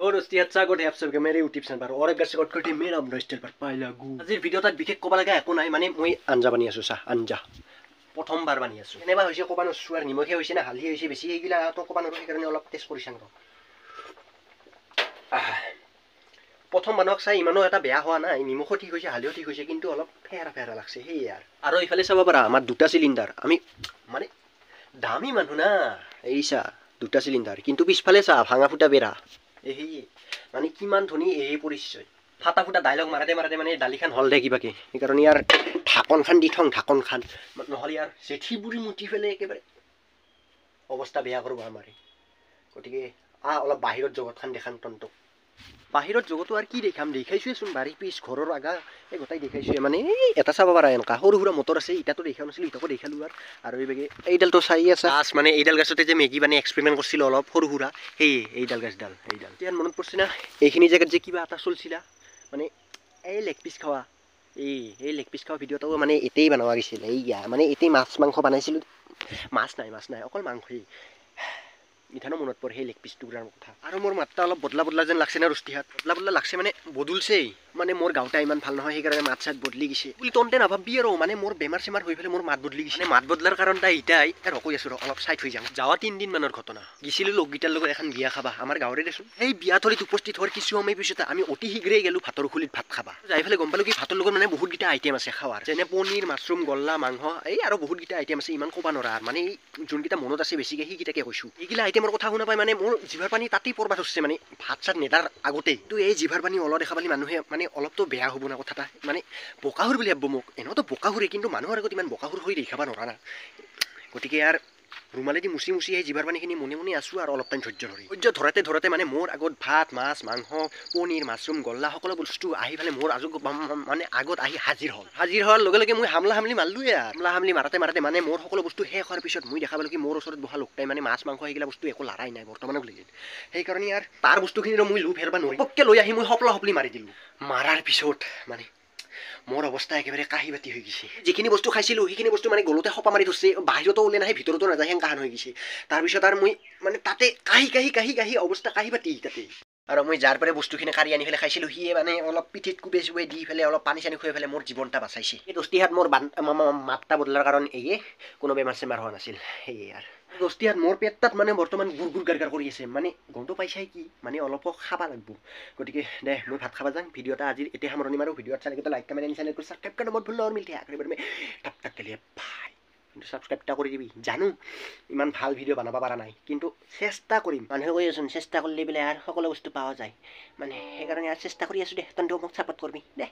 और दोस्ती अच्छा गोटे आप सबके मेरे यूट्यूब चैनल पर और एक गट कोटी मेरा स्टाइल पर पाइ लागू আজিৰ ভিডিওটাত বিশেষ কবা লাগা একো নাই মানে মই আঞ্জা বানি আছো চা আঞ্জা প্ৰথমবাৰ বানি আছো এনেবা হৈছে কবা নছু আৰু নিমখে হৈছে না হালধি হৈছে বেছি এইগিলা তো কবা নৰো সেইকাৰণে অলপ টেষ্ট কৰি চাং প্ৰথম বানক চাই ইমানো এটা বেয়া হোৱা নাই নিমখো ঠিক হৈছে হালধিও ঠিক হৈছে কিন্তু অলপ ফেৰা ফেৰা লাগছে হেই यार আৰু ইফালে চাব পাৰা আমাৰ দুটা সিলিন্ডাৰ আমি মানে দামী মানুহ না এইছা দুটা সিলিন্ডাৰ কিন্তু পিছফালে চা ভাঙা ফুটা বেৰা এই মানে কিমান ধনী এই পৰিচয় ফাটা ফুটা ডায়লগ মাৰাতে মাৰাতে মানে দালিখান হল দে কিবাকে সেইকাৰণে ইয়াৰ ঢাকন খান দি থং ঢাকন খান নহলে ইয়াৰ জেঠি বুঢ়ী মুটি ফেলে একেবাৰে অৱস্থা বেয়া কৰিব আমাৰে গতিকে অলপ বাহিৰত জগত খান দেখান তন্ত বাহিৰত জগতো আৰু কি দেখাম দেখাইছোৱেচোন বাৰী পিছ ঘৰৰ আগা এই গোটাই দেখাইছোৱে মানে এটা চাব পাৰা এনেকা সৰু সুৰা মটৰ আছে ইটাতো দেখা নাছিলো ইটাকো দেখালো আৰু এইবাগে এইডালটো চাই আছে গাছ মানে এইডাল গাছতে যে মেগী মানে এক্সপেৰিমেণ্ট কৰিছিল অলপ সৰু সুৰা সেই এইডাল গাছডাল এইডাল এতিয়া মনত পৰিছে না এইখিনি জেগাত যে কিবা এটা চলছিলা মানে এই লেগ পিচ খাওয়া এই লেগ পিচ খাওয়া ভিডিঅ'টো মানে এতেই বনোৱা গৈছিল এইয়া মানে এতেই মাছ মাংস বনাইছিলোঁ মাছ নাই অকল মাংসই ইথানো মনত পৰে সেই লেগ পিচ টুকুৰাৰ কথা আৰু মোৰ মাত্ৰা অলপ বদলা যেন লাগছে না ৰুষ্টিহাত বদলা লাগছে মানে বদলছেই মানে মোৰ গাঁৱটা ইমান ভাল নহয় সেইকাৰণে মাত চাত বদলি গৈছে বুলি তন্তে নাভাবি আৰু মানে মোৰ বেমাৰ চেমাৰ হৈ পেলাই মোৰ মাত বদলি গৈছে মানে মাত বদলাৰ কাৰণটা ইটাই ৰকৈ আছোঁ অলপ চাইড হৈ যাওঁ যাৱা 3 দিন মানৰ ঘটনা গিছিলোঁ লগগীটাৰ লগত এখন বিয়া খাবা আমাৰ গাঁৱৰে দেচোন সেই বিয়াথলীত উপস্থিত হোৱাৰ কিছু সময় পিছতে আমি অতি শীঘ্ৰেই গেলোঁ ভাতৰ খুলিত ভাত খাবা যাই পেলাই গম পালোঁ কি ভাতৰ লগত মানে বহুতকেইটা আইটেম আছে খাৱাৰ যেনে পনীৰ মাছৰুম গল্লা মাংস এই আৰু বহুতকেইটা আইটেম আছে ইমান ক'বা নোৱাৰা মানে যোনকেইটা মনত আছে বেছিকৈ সেইকেইটাকে কৈছোঁ এইগিলা আইটেমৰ কথা শুনা পাই মানে মোৰ জিভাৰ পানী তাতেই পৰবা ধৰছে মানে ভাত চাত নেদাৰ আগতেই তো এই জিভাৰ পানী অল দেখা পালি মানুহে মানে অলপতো বেয়া হ'ব না কথাটা মানে বোকাহুৰ বুলি ভাবব মোক এনেওতো বোকাহুৰে কিন্তু মানুহৰ আগত ইমান বোকাহুৰ হৈ দেখাব নোৱাৰা না গতিকে ইয়াৰ ৰুমালেদি মুচি সেই জিভাৰ পানীখিনি মনে আছোঁ আৰু অলপ টাইম ধৈৰ্য ধৰাতে মানে মোৰ আগত ভাত মাছ মাংস পনীৰ মাছৰুম গল্লা সকলো বস্তু আহি পেলাই মোৰ মানে আগত আহি হাজিৰ হোৱাৰ লগে লগে মই হামলা মাৰলোৱে হামলা মাৰাতে মানে মোৰ সকলো বস্তু শেষ হোৱাৰ পিছত মই দেখা পালোঁ কি মোৰ ওচৰত বহা লোকটাই মানে মাছ মাংস সেইগিলা বস্তু একো লাৰাই নাই বৰ্তমানক লৈকে সেইকাৰণে ইয়াৰ তাৰ বস্তুখিনিৰ মই লোভ হেৰবা নোৱাৰি পককৈ লৈ আহি মই সপলি মাৰি দিলোঁ মাৰাৰ পিছত মানে মোৰ অৱস্থা একেবাৰে কাহি বাতি হৈ গৈছে যিখিনি বস্তু খাইছিলোঁ সেইখিনি বস্তু মানে গলতে সপা মাৰি ধৰছে বাহিৰতো ওলাই নাহে ভিতৰতো নাযায় হেং কাহান হৈ গৈছে তাৰপিছত আৰু মই মানে তাতে কাহি অৱস্থা কাহি বাতি তাতে আৰু মই যাৰ পৰা বস্তুখিনি কাঢ়ি আনি পেলাই খাইছিলোঁ সিয়ে মানে অলপ পিঠিত কোবে চুবে দি পেলাই অলপ পানী চানী খুৱাই পেলাই মোৰ জীৱনটা বাচাইছে এই দস্তিহাত মোৰ মাত্ৰা বদলাৰ কাৰণ এইয়ে কোনো বেমাৰ চেমাৰ হোৱা নাছিল সেয়ে আৰু দস্তিহাত মোৰ পেটটাত মানে বৰ্তমান গুৰ গাৰ কৰি আছে মানে গমটো পাইছাই কি মানে অলপ খাবা লাগব গতিকে দে মই ভাত খাবা যাম ভিডিঅ' এটা আজিৰ এতিয়া সামৰণি মাৰো ভিডিঅ'ত চালে লাইক কমেণ্ট চেনেল কৰি সাবস্ক্ৰাইব কৰা বহুত ভুল মিলতে আকৰিবাৰ মে টাক কেলিয়ে ভাই কিন্তু সাবস্ক্ৰাইবটা কৰি দিবি জানো ইমান ভাল ভিডিঅ' বনাব পৰা নাই কিন্তু চেষ্টা কৰিম মানুহে কৈ আছোন চেষ্টা কৰিলে বোলে আৰু সকলো বস্তু পোৱা যায় মানে সেইকাৰণে চেষ্টা কৰি আছোঁ দে তহঁতেও মোক ছাপোৰ্ট কৰিবি দে।